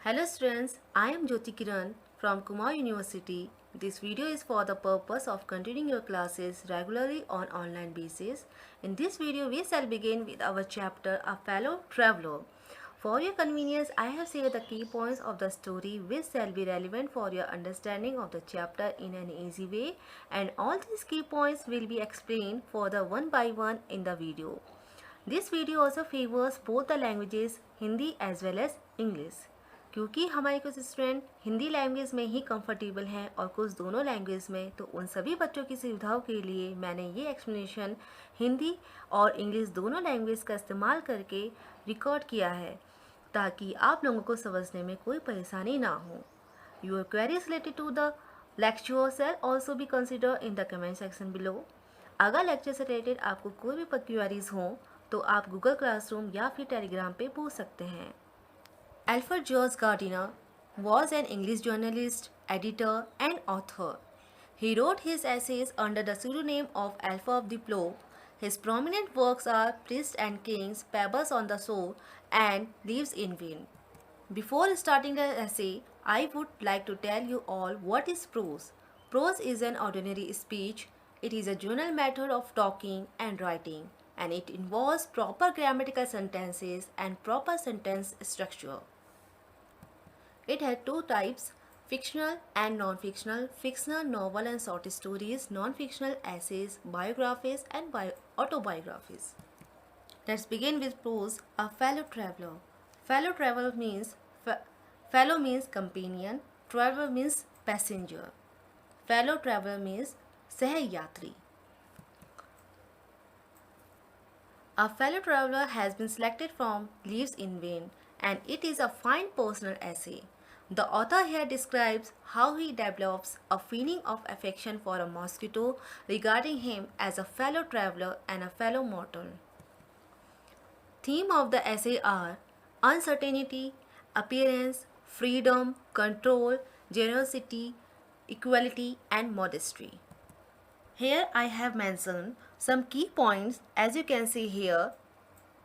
Hello students, I am Jyoti Kiran from Kumar University. This video is for the purpose of continuing your classes regularly on online basis. In this video, we shall begin with our chapter A Fellow Traveler. For your convenience, I have shared the key points of the story which shall be relevant for your understanding of the chapter in an easy way, and all these key points will be explained further one by one in the video. This video also favors both the languages Hindi as well as English, क्योंकि हमारे कुछ student Hindi language में ही comfortable हैं और कुछ दोनों language में, तो उन सभी बच्चों की सुविधाओं के लिए मैंने ये एक्सप्लेनेशन हिंदी और इंग्लिश दोनों लैंग्वेज का इस्तेमाल करके रिकॉर्ड किया है ताकि आप लोगों को समझने में कोई परेशानी ना हो. Your queries related to the lecture shall also be consider in the comment section below. अगर लेक्चर से रिलेटेड आपको कोई भी क्वेरीज हों तो आप गूगल क्लासरूम या फिर टेलीग्राम पे पूछ सकते हैं. Alfred George Gardiner was an English journalist, editor, and author. He wrote his essays under the pseudonym of Alpha of the Plough. His prominent works are Priests and Kings, Pebbles on the Shore, and Leaves in Vain. Before starting the essay, I would like to tell you all what is prose. Prose is an ordinary speech. It is a general method of talking and writing, and it involves proper grammatical sentences and proper sentence structure. It had two types, fictional and non-fictional, fictional novel and short stories, non-fictional essays, biographies and autobiographies. Let's begin with prose. A fellow traveler. Fellow traveler means fellow means companion, traveler means passenger. Fellow traveler means सहयात्री. A fellow traveler has been selected from Leaves in Vain, and it is a fine personal essay. The author here describes how he develops a feeling of affection for a mosquito, regarding him as a fellow traveler and a fellow mortal. Theme of the essay are uncertainty, appearance, freedom, control, generosity, equality, and modesty. Here I have mentioned some key points. As you can see here,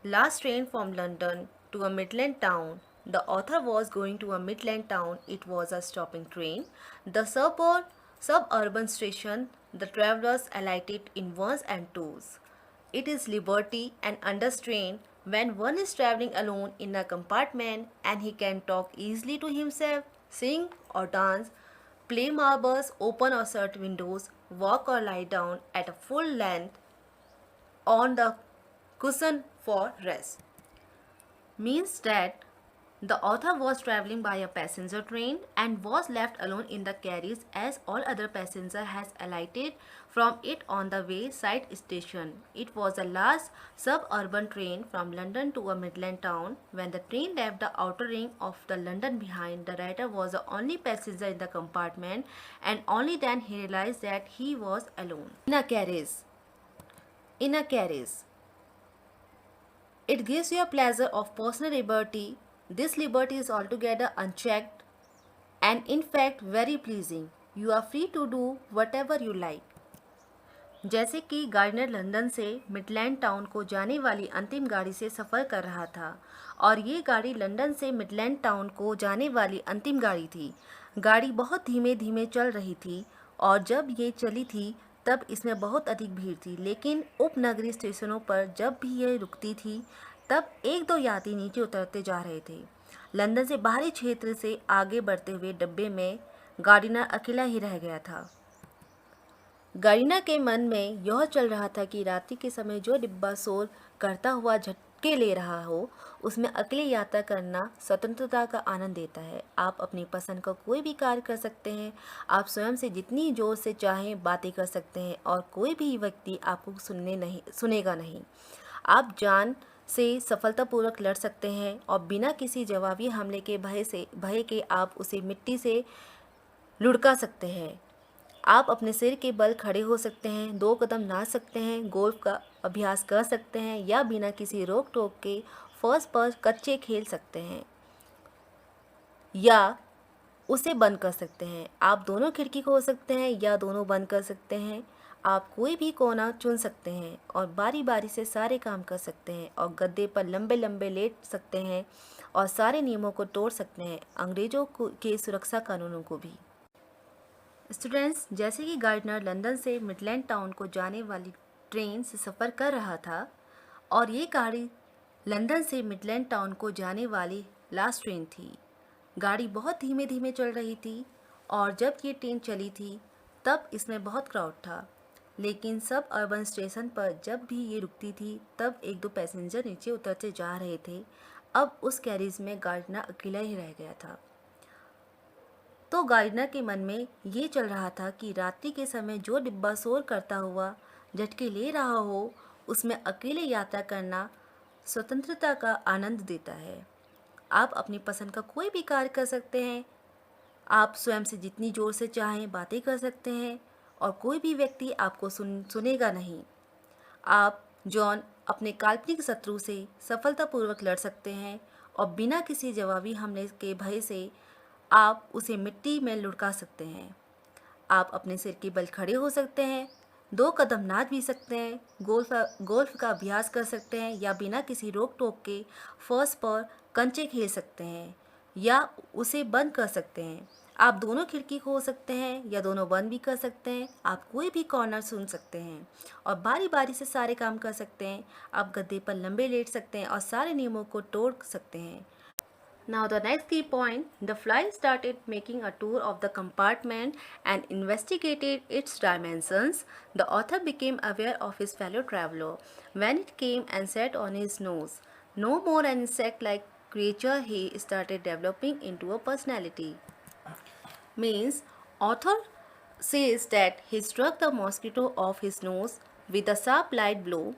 last train from London to a Midland town. The author was going to a Midland town. It was a stopping train. The suburban station, the travelers alighted in ones and twos. It is liberty and understrain when one is traveling alone in a compartment and he can talk easily to himself, sing or dance, play marbles, open or shut windows, walk or lie down at a full length on the cushion for rest. Means that the author was traveling by a passenger train and was left alone in the carriage as all other passengers has alighted from it on the wayside station. It was a large suburban train from London to a Midland town. When the train left the outer ring of the London behind, the writer was the only passenger in the compartment, and only then he realized that he was alone. In a carriage. It gives you a pleasure of personal liberty. This liberty is altogether unchecked and in fact very pleasing. You are free to do whatever you like. जैसे कि gardener London से Midland town को जाने वाली अंतिम गाड़ी से सफ़र कर रहा था, और ये गाड़ी लंदन से मिडलैंड टाउन को जाने वाली अंतिम गाड़ी थी. गाड़ी बहुत धीमे धीमे चल रही थी, और जब ये चली थी तब इसमें बहुत अधिक भीड़ थी. लेकिन उपनगरीय स्टेशनों पर जब भी ये रुकती थी तब एक दो यात्री नीचे उतरते जा रहे थे. लंदन से बाहरी क्षेत्र से आगे बढ़ते हुए डब्बे में गार्डिनर अकेला ही रह गया था. गार्डिनर के मन में यह चल रहा था कि रात्रि के समय जो डिब्बा शोर करता हुआ झटके ले रहा हो, उसमें अकेले यात्रा करना स्वतंत्रता का आनंद देता है. आप अपनी पसंद का कोई भी कार्य कर सकते हैं. आप स्वयं से जितनी जोर से चाहें बातें कर सकते हैं और कोई भी व्यक्ति आपको सुनेगा नहीं. आप जान से सफलतापूर्वक लड़ सकते हैं और बिना किसी जवाबी हमले के भय के आप उसे मिट्टी से लुढ़का सकते हैं. आप अपने सिर के बल खड़े हो सकते हैं, 2 कदम नाच सकते हैं, गोल्फ का अभ्यास कर सकते हैं या बिना किसी रोक टोक के फर्श पर कच्चे खेल सकते हैं या उसे बंद कर सकते हैं. आप दोनों खिड़की खोल सकते हैं या दोनों बंद कर सकते हैं. आप कोई भी कोना चुन सकते हैं और बारी बारी से सारे काम कर सकते हैं और गद्दे पर लंबे लंबे लेट सकते हैं और सारे नियमों को तोड़ सकते हैं, अंग्रेजों के सुरक्षा कानूनों को भी। स्टूडेंट्स, जैसे कि गार्डनर लंदन से मिडलैंड टाउन को जाने वाली ट्रेन से सफ़र कर रहा था और ये गाड़ी लंदन से मिडलैंड टाउन को जाने वाली लास्ट ट्रेन थी। गाड़ी बहुत धीमे धीमे चल रही थी और जब ये ट्रेन चली थी तब इसमें बहुत क्राउड था, लेकिन सब अर्बन स्टेशन पर जब भी ये रुकती थी तब एक दो पैसेंजर नीचे उतरते जा रहे थे। अब उस कैरिज में गार्डनर अकेला ही रह गया था। तो गार्डनर के मन में ये चल रहा था कि रात्रि के समय जो डिब्बा शोर करता हुआ झटके ले रहा हो, उसमें अकेले यात्रा करना स्वतंत्रता का आनंद देता है। आप अपनी पसंद का कोई भी कार्य कर सकते हैं, आप स्वयं से जितनी ज़ोर से चाहें बातें कर सकते हैं और कोई भी व्यक्ति आपको सुनेगा नहीं। आप जॉन अपने काल्पनिक शत्रु से सफलतापूर्वक लड़ सकते हैं और बिना किसी जवाबी हमले के भय से आप उसे मिट्टी में लुढ़का सकते हैं। आप अपने सिर के बल खड़े हो सकते हैं, 2 कदम नाच भी सकते हैं, गोल्फ का अभ्यास कर सकते हैं या बिना किसी रोक टोक के फर्श पर कंचे खेल सकते हैं या उसे बंद कर सकते हैं। आप दोनों खिड़की खोल सकते हैं या दोनों बंद भी कर सकते हैं। आप कोई भी कॉर्नर सुन सकते हैं और बारी बारी से सारे काम कर सकते हैं। आप गद्दे पर लंबे लेट सकते हैं और सारे नियमों को तोड़ सकते हैं। Now the next key point, the fly started making a tour of the compartment and investigated its dimensions. The author became aware of his fellow traveler when it came and sat on his nose. No more an insect-like creature, he started developing into a personality. Means, author says that he struck the mosquito off his nose with a sharp light blow.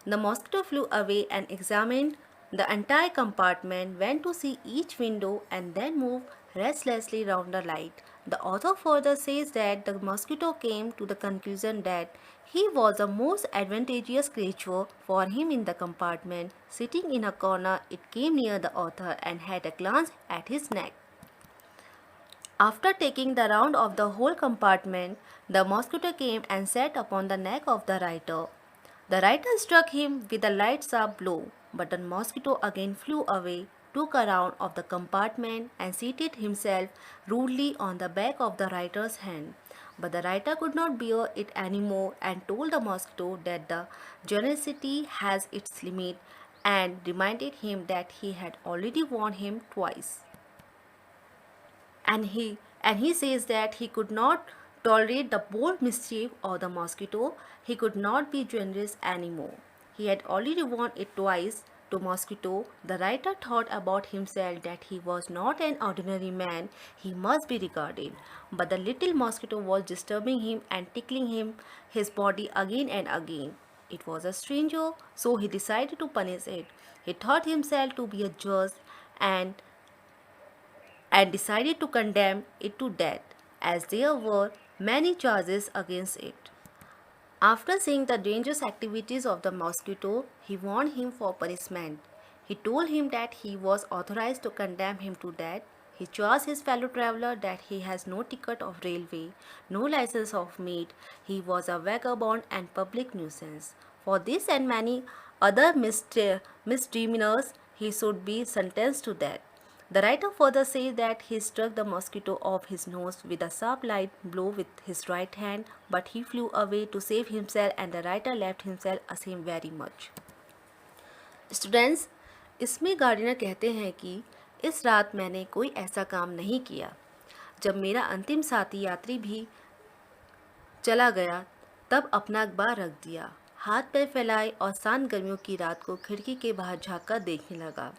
The mosquito flew away and examined the entire compartment, went to see each window and then moved restlessly round the light. The author further says that the mosquito came to the conclusion that he was the most advantageous creature for him in the compartment. Sitting in a corner, it came near the author and had a glance at his neck. After taking the round of the whole compartment, the mosquito came and sat upon the neck of the writer. The writer struck him with a light sharp blow, but the mosquito again flew away, took a round of the compartment and seated himself rudely on the back of the writer's hand. But the writer could not bear it anymore and told the mosquito that the generosity has its limit and reminded him that he had already warned him twice. And he says that he could not tolerate the bold mischief of the mosquito. He could not be generous anymore. He had already warned it twice to mosquito. The writer thought about himself that he was not an ordinary man, he must be regarded. But the little mosquito was disturbing him and tickling his body again and again. It was a stranger, so he decided to punish it. He thought himself to be a judge and decided to condemn it to death, as there were many charges against it. After seeing the dangerous activities of the mosquito, he warned him for punishment. He told him that he was authorized to condemn him to death. He charged his fellow traveler that he has no ticket of railway, no license of meat. He was a vagabond and public nuisance. For this and many other misdemeanors, he should be sentenced to death. The writer further says that he struck the mosquito off his nose with a sharp light blow with his right hand, but he flew away to save himself and the writer left himself ashamed very much. Students, इसमें gardener कहते हैं कि इस रात मैंने कोई ऐसा काम नहीं किया। जब मेरा अंतिम साथी यात्री भी चला गया तब अपना अखबार रख दिया, हाथ पैर फैलाए और शांत गर्मियों की रात को खिड़की के बाहर झाँक कर देखने लगा।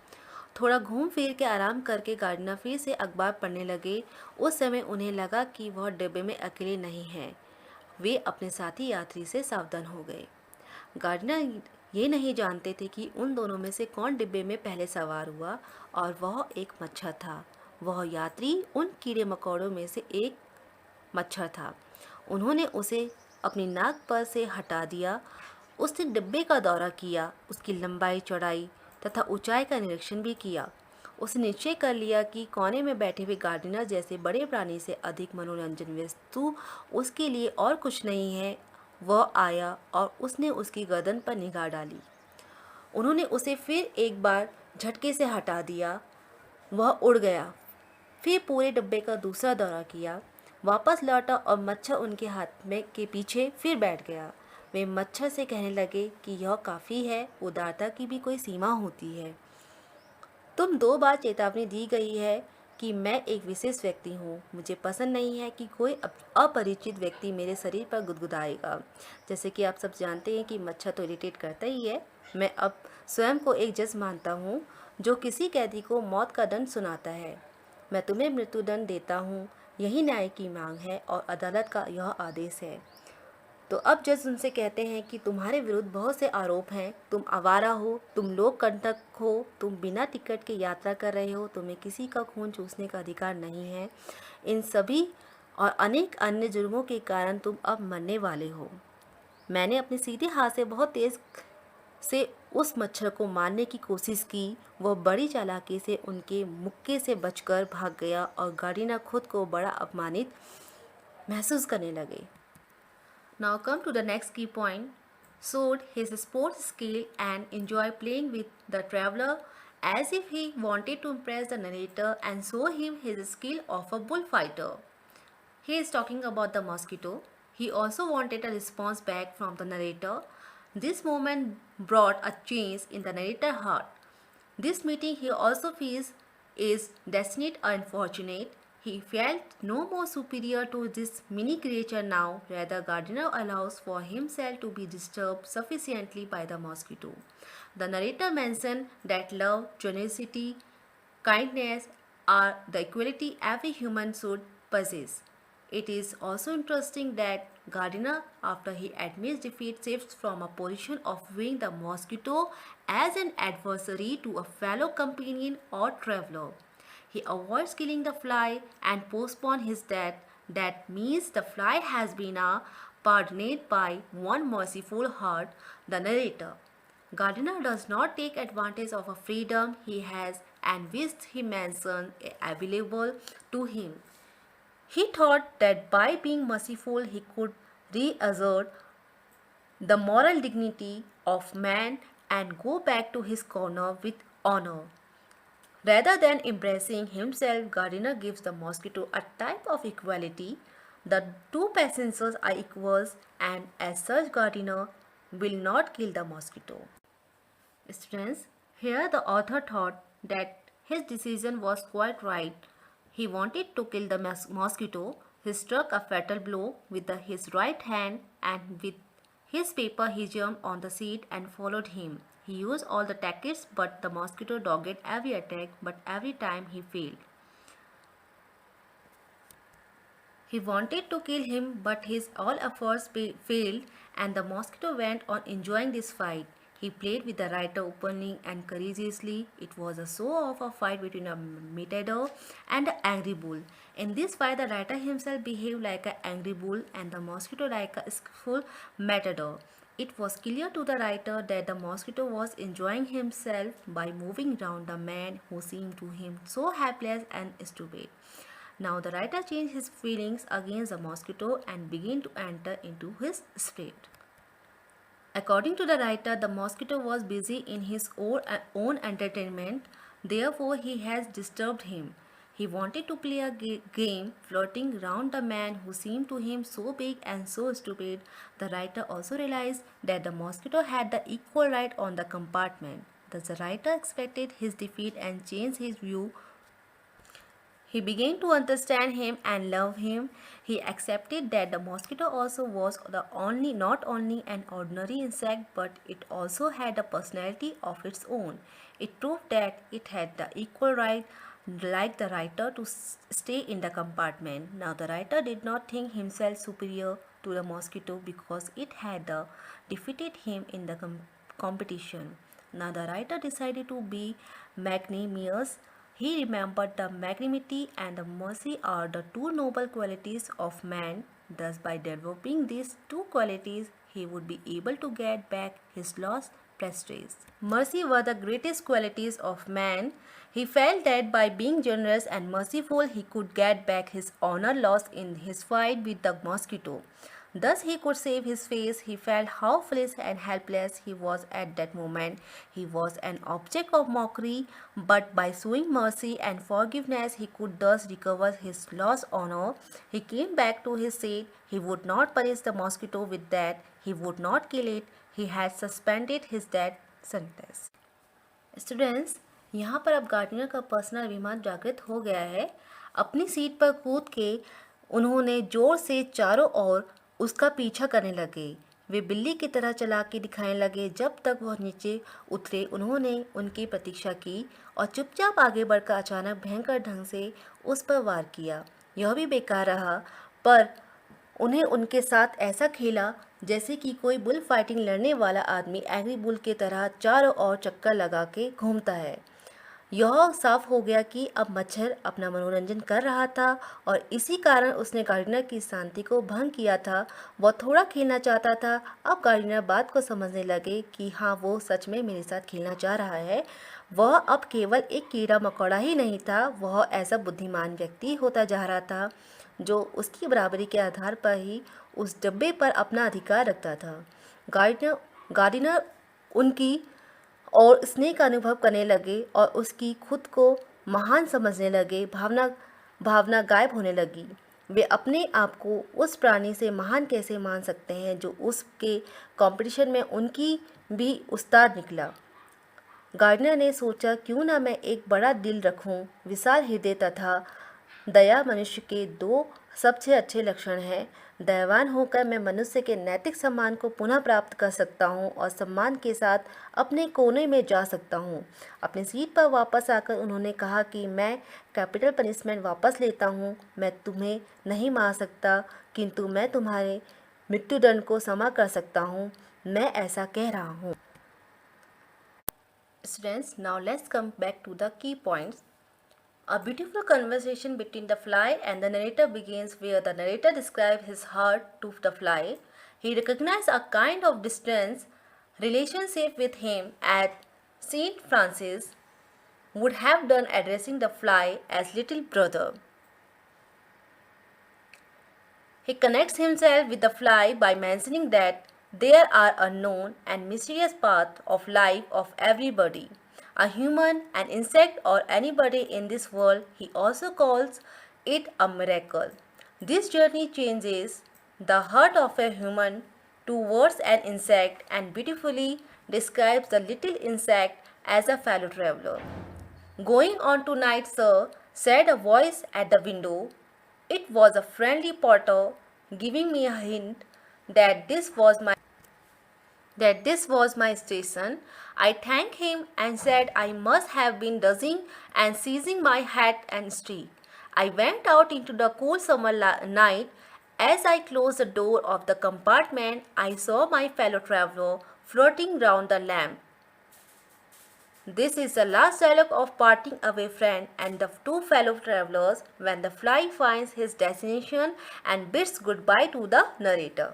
थोड़ा घूम फिर के आराम करके गार्डनर फिर से अखबार पढ़ने लगे। उस समय उन्हें लगा कि वह डिब्बे में अकेले नहीं हैं। वे अपने साथी यात्री से सावधान हो गए। गार्डनर ये नहीं जानते थे कि उन दोनों में से कौन डिब्बे में पहले सवार हुआ, और वह एक मच्छर था। वह यात्री उन कीड़े मकोड़ों में से एक मच्छर था। उन्होंने उसे अपनी नाक पर से हटा दिया। उसने डिब्बे का दौरा किया, उसकी लंबाई चौड़ाई तथा ऊंचाई का निरीक्षण भी किया। उसने निश्चय कर लिया कि कोने में बैठे हुए गार्डनर जैसे बड़े प्राणी से अधिक मनोरंजन वस्तु उसके लिए और कुछ नहीं है। वह आया और उसने उसकी गर्दन पर निगाह डाली। उन्होंने उसे फिर एक बार झटके से हटा दिया। वह उड़ गया। फिर पूरे डब्बे का दूसरा दौरा किया, वापस लौटा और मच्छर उनके हाथ में के पीछे फिर बैठ गया। वे मच्छर से कहने लगे कि यह काफ़ी है, उदारता की भी कोई सीमा होती है। तुम 2 बार चेतावनी दी गई है कि मैं एक विशेष व्यक्ति हूँ। मुझे पसंद नहीं है कि कोई अपरिचित व्यक्ति मेरे शरीर पर गुदगुदाएगा। जैसे कि आप सब जानते हैं कि मच्छर तो इरिटेट करता ही है। मैं अब स्वयं को एक जज मानता हूँ जो किसी कैदी को मौत का दंड सुनाता है। मैं तुम्हें मृत्युदंड देता हूँ। यही न्याय की मांग है और अदालत का यह आदेश है। तो अब जज उनसे कहते हैं कि तुम्हारे विरुद्ध बहुत से आरोप हैं। तुम आवारा हो, तुम लोक कंटक हो, तुम बिना टिकट के यात्रा कर रहे हो, तुम्हें किसी का खून चूसने का अधिकार नहीं है। इन सभी और अनेक अन्य जुर्मों के कारण तुम अब मरने वाले हो। मैंने अपने सीधे हाथ से बहुत तेज से उस मच्छर को मारने की कोशिश की। वह बड़ी चालाकी से उनके मुक्के से बचकर भाग गया और गार्डिनर खुद को बड़ा अपमानित महसूस करने लगे। Now come to the next key point. Showed his sports skill and enjoyed playing with the traveler as if he wanted to impress the narrator and show him his skill of a bullfighter. He is talking about the mosquito. He also wanted a response back from the narrator. This moment brought a change in the narrator's heart. This meeting he also feels is destined or unfortunate. He felt no more superior to this mini creature now, rather Gardiner allows for himself to be disturbed sufficiently by the mosquito. The narrator mentioned that love, generosity, kindness are the equality every human should possess. It is also interesting that Gardiner, after he admits defeat, shifts from a position of viewing the mosquito as an adversary to a fellow companion or traveler. He avoids killing the fly and postpones his death. That means the fly has been pardoned by one merciful heart, the narrator. Gardiner does not take advantage of a freedom he has and wished he mentioned available to him. He thought that by being merciful he could reassert the moral dignity of man and go back to his corner with honor. Rather than embracing himself, Gardiner gives the mosquito a type of equality. The two passengers are equals and as such Gardiner will not kill the mosquito. Students, here the author thought that his decision was quite right. He wanted to kill the mosquito. He struck a fatal blow with his right hand and with his paper he jumped on the seat and followed him. He used all the tactics but the mosquito dogged every attack but every time he failed. He wanted to kill him but his all efforts failed and the mosquito went on enjoying this fight. He played with the writer openly and courageously. It was a show of a fight between a matador and an angry bull. In this fight, the writer himself behaved like an angry bull and the mosquito like a skillful matador. It was clear to the writer that the mosquito was enjoying himself by moving round the man who seemed to him so helpless and stupid. Now the writer changed his feelings against the mosquito and began to enter into his spirit. According to the writer, the mosquito was busy in his own entertainment, therefore he has disturbed him. He wanted to play a game flirting round the man who seemed to him so big and so stupid. The writer also realized that the mosquito had the equal right on the compartment. Thus the writer expected his defeat and changed his view. He began to understand him and love him. He accepted that the mosquito also was not only an ordinary insect but it also had a personality of its own. It proved that it had the equal right like the writer to stay in the compartment. Now the writer did not think himself superior to the mosquito because it had defeated him in the competition. Now the writer decided to be magnanimous. He remembered the magnanimity and the mercy are the two noble qualities of man. Thus, by developing these two qualities, he would be able to get back his lost prestige. Mercy were the greatest qualities of man. He felt that by being generous and merciful, he could get back his honor lost in his fight with the mosquito. Thus he could save his face. He felt how foolish and helpless he was at that moment. He was an object of mockery, but by showing mercy and forgiveness he could thus recover his lost honor. He came back to his seat. He would not punish the mosquito with that. He would not kill it. He had suspended his death sentence. Students, यहाँ पर अब gardener का personal अभिमान जागृत हो गया है। अपनी सीट पर कूद के उन्होंने जोर से चारों ओर उसका पीछा करने लगे। वे बिल्ली की तरह चला के दिखाने लगे। जब तक वह नीचे उतरे उन्होंने उनकी प्रतीक्षा की और चुपचाप आगे बढ़कर अचानक भयंकर ढंग से उस पर वार किया। यह भी बेकार रहा, पर उन्हें उनके साथ ऐसा खेला जैसे कि कोई बुल फाइटिंग लड़ने वाला आदमी एंग्री बुल की तरह चारों ओर चक्कर लगा के घूमता है। यह साफ हो गया कि अब मच्छर अपना मनोरंजन कर रहा था और इसी कारण उसने गार्डनर की शांति को भंग किया था। वह थोड़ा खेलना चाहता था। अब गार्डनर बात को समझने लगे कि हाँ, वो सच में मेरे साथ खेलना चाह रहा है। वह अब केवल एक कीड़ा मकोड़ा ही नहीं था, वह ऐसा बुद्धिमान व्यक्ति होता जा रहा था जो उसकी बराबरी के आधार पर ही उस डब्बे पर अपना अधिकार रखता था। गार्डनर उनकी और स्नेह का अनुभव करने लगे और उसकी खुद को महान समझने लगे। भावना गायब होने लगी। वे अपने आप को उस प्राणी से महान कैसे मान सकते हैं जो उसके कंपटीशन में उनकी भी उस्ताद निकला। गार्डनर ने सोचा, क्यों ना मैं एक बड़ा दिल रखूं। विशाल हृदय तथा दया मनुष्य के दो सबसे अच्छे लक्षण हैं। दयावान होकर मैं मनुष्य के नैतिक सम्मान को पुनः प्राप्त कर सकता हूँ और सम्मान के साथ अपने कोने में जा सकता हूँ। अपनी सीट पर वापस आकर उन्होंने कहा कि मैं कैपिटल पनिशमेंट वापस लेता हूँ। मैं तुम्हें नहीं मार सकता, किंतु मैं तुम्हारे मृत्युदंड को क्षमा कर सकता हूँ। मैं ऐसा कह रहा हूँ। Students, now let's come back to the key points. A beautiful conversation between the fly and the narrator begins, where the narrator describes his heart to the fly. He recognized a kind of distant relationship with him at St. Francis would have done, addressing the fly as little brother. He connects himself with the fly by mentioning that there are unknown and mysterious paths of life of everybody, a human, an insect, or anybody in this world. He also calls it a miracle. This journey changes the heart of a human towards an insect and beautifully describes the little insect as a fellow traveler. Going on tonight, sir, said a voice at the window. It was a friendly porter giving me a hint that this was my station. I thanked him and said I must have been dozing and seizing my hat and stick. I went out into the cool summer night. As I closed the door of the compartment, I saw my fellow traveler floating round the lamp. This is the last dialogue of parting away friend and the two fellow travelers when the fly finds his destination and bids goodbye to the narrator.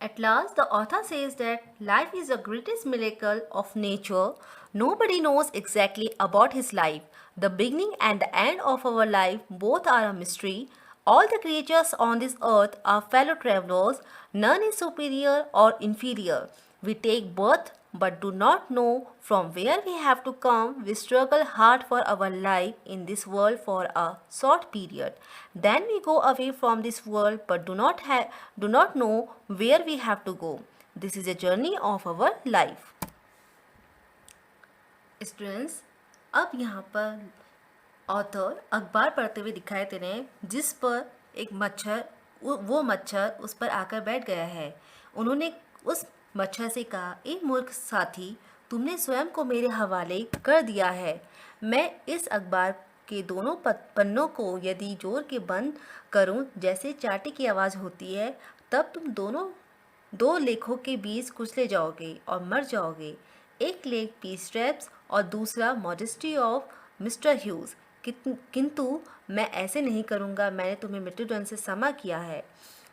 At last, the author says that life is the greatest miracle of nature. Nobody knows exactly about his life. The beginning and the end of our life both are a mystery. All the creatures on this earth are fellow travelers. None is superior or inferior. We take birth but do not know from where we have to come. We struggle hard for our life in this world for a short period. Then we go away from this world but do not know where we have to go. This is a journey of our life. Students, अब यहाँ पर author अखबार पढ़ते हुए दिखाई दे रहे हैं जिस पर एक वो मच्छर उस पर आकर बैठ गया है। उन्होंने उस मच्छर से कहा, ए मूर्ख साथी, तुमने स्वयं को मेरे हवाले कर दिया है। मैं इस अखबार के दोनों पन्नों को यदि जोर के बंद करूं जैसे चाटे की आवाज़ होती है, तब तुम दो लेखों के बीच कुचले जाओगे और मर जाओगे। एक लेख पीस ट्रैप्स और दूसरा मॉडेस्टी ऑफ मिस्टर ह्यूज। किंतु मैं ऐसे नहीं करूँगा। मैंने तुम्हें मृत्युदंड से क्षमा किया है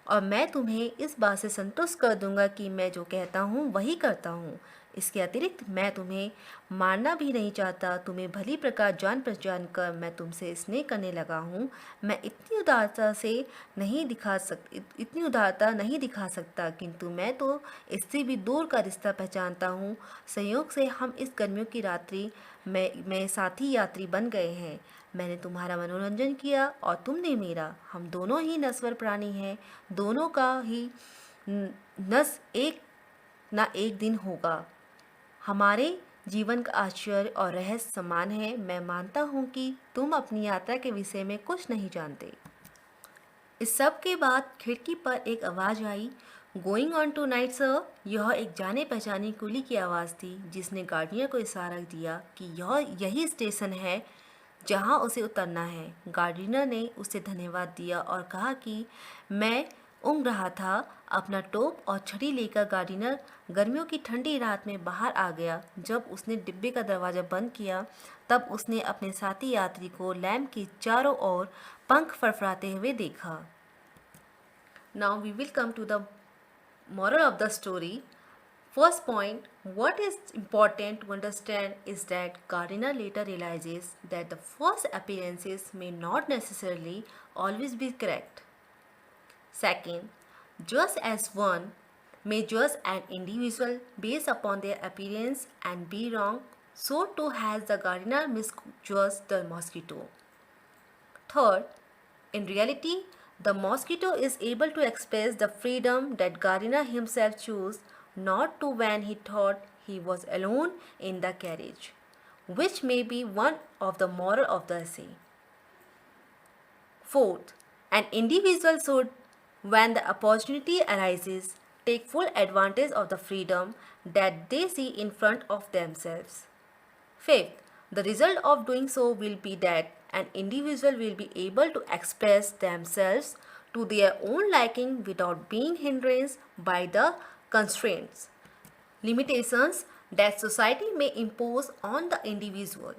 और मैं तुम्हें इस बात से संतुष्ट कर दूंगा कि मैं जो कहता हूँ वही करता हूँ। इसके अतिरिक्त मैं तुम्हें मारना भी नहीं चाहता। तुम्हें भली प्रकार जान पहचान कर मैं तुमसे स्नेह करने लगा हूँ। मैं इतनी उदारता नहीं दिखा सकता, किंतु मैं तो इससे भी दूर का रिश्ता पहचानता हूँ। संयोग से हम इस गर्मियों की रात्रि में साथी यात्री बन गए हैं। मैंने तुम्हारा मनोरंजन किया और तुमने मेरा। हम दोनों ही नश्वर प्राणी हैं। दोनों का ही नस एक ना एक दिन होगा। हमारे जीवन का आश्चर्य और रहस्य समान है। मैं मानता हूँ कि तुम अपनी यात्रा के विषय में कुछ नहीं जानते। इस सब के बाद खिड़की पर एक आवाज़ आई, going on tonight sir. यह एक जाने पहचाने कुली की आवाज़ थी, जिसने गार्डियन को इशारा दिया कि यही स्टेशन है जहां उसे उतरना है। गार्डिनर ने उसे धन्यवाद दिया और कहा कि मैं ऊँघ रहा था। अपना टोप और छड़ी लेकर गार्डिनर गर्मियों की ठंडी रात में बाहर आ गया। जब उसने डिब्बे का दरवाज़ा बंद किया, तब उसने अपने साथी यात्री को लैंप के चारों ओर पंख फड़फड़ाते हुए देखा। Now we will come to the moral of the story. First point, what is important to understand is that Gardiner later realizes that the first appearances may not necessarily always be correct. Second, just as one may judge an individual based upon their appearance and be wrong, so too has the Gardiner misjudged the mosquito. Third, in reality, the mosquito is able to express the freedom that Gardiner himself chose not to when he thought he was alone in the carriage, which may be one of the moral of the essay. Fourth, an individual should, when the opportunity arises, take full advantage of the freedom that they see in front of themselves. Fifth, the result of doing so will be that an individual will be able to express themselves to their own liking without being hindered by the constraints, limitations that society may impose on the individual.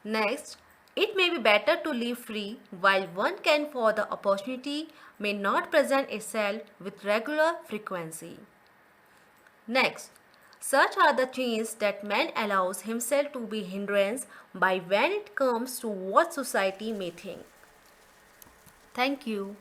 Next, it may be better to live free while one can, for the opportunity may not present itself with regular frequency. Next, such are the chains that man allows himself to be hindrance by when it comes to what society may think. Thank you.